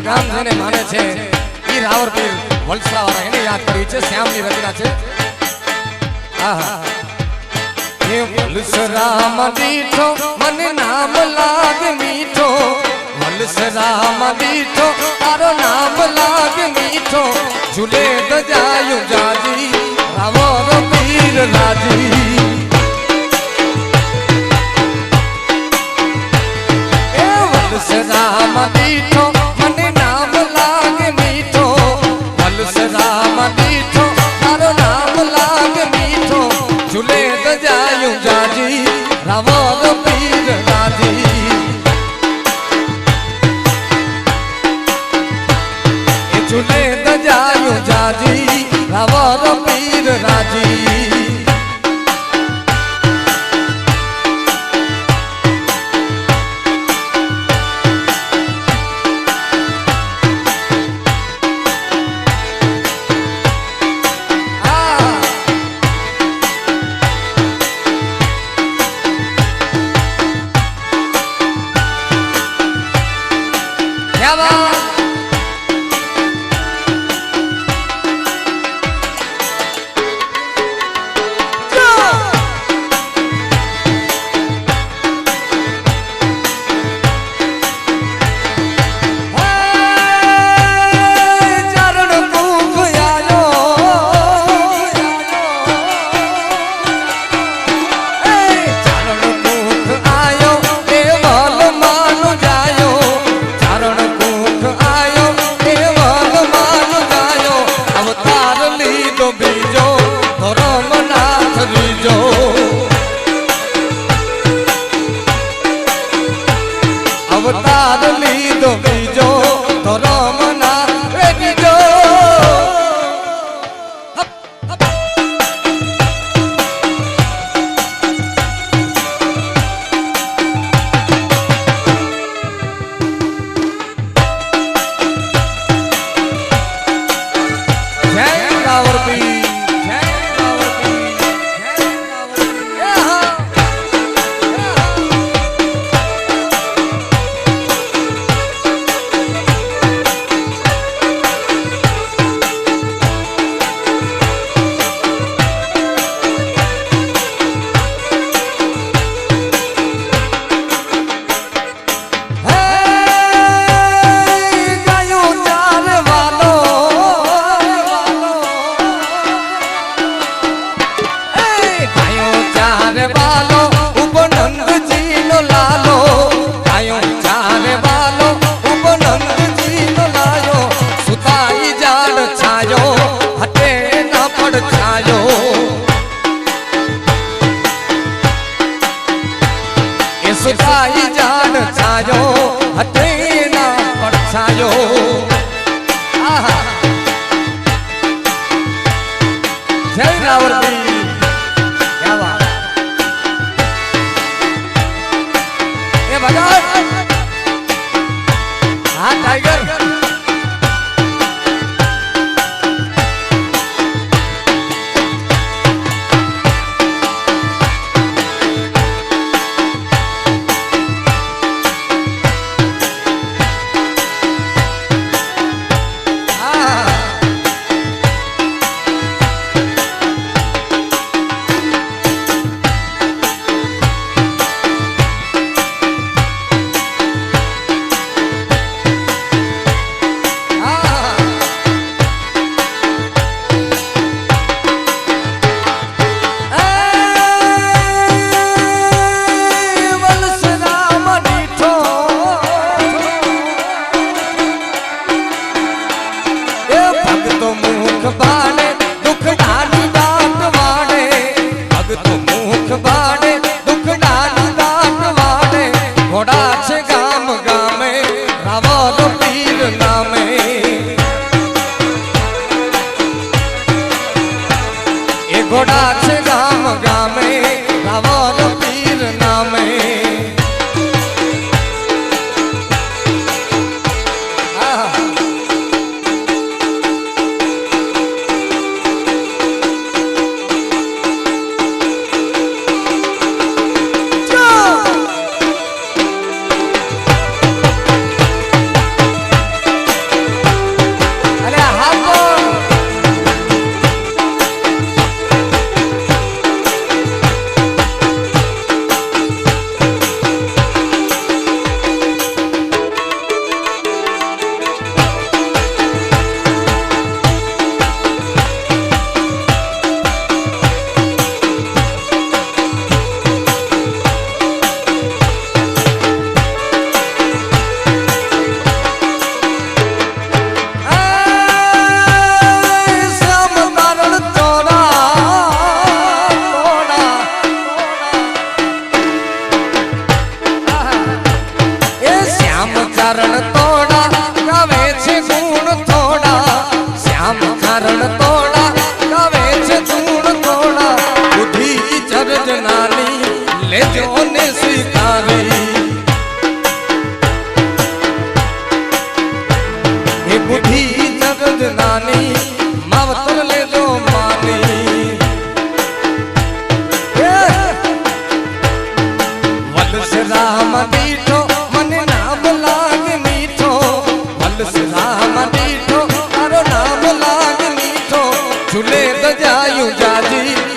ગામ જેને માને છે ઈ રાવરપીર વલસરા વાળા એને યાદ કરી છે શ્યામની રચના છે આહા એ વલસરામાં દીઠો મને નામ લાગે મીઠો વલસરામાં દીઠો તારો નામ લાગે મીઠો ઝૂલે દજાયું જાજી રાવરપીર રાજી એ વલસરામાં દીઠો મને નામ લાગે મીઠો વલસરામાં દીઠો તારો નામ લાગે મીઠો ઝૂલે દજાયું જાજી રાવરપીર રાજી એ ઝૂલે દજાયું જાજી રાવરપીર રાજી અવતાર લીધો બીજો તો રમના બીજો જય રાવરપીર સુતાઈ જાણ છાયો હટે ના પડછાયો આહા જય રાવરપીર ક્યા વાત એ ભગત હા ટાઈગર કારણ તોડા ગાવે છે ગુણ થોડા શ્યામ કારણ તોડા ગાવે છે ગુણ થોડા બુદ્ધિ ચરજ નાની લેજો ને સ્વીકારી એ બુદ્ધિ ચરજ નાની માવતર લેજો માની વલ્સ રામ દીઠો મને નામ લાગે મીઠો વલ્સ રામ દીઠો તારો નામ લાગે મીઠો ઝૂલે દજાયું જાજી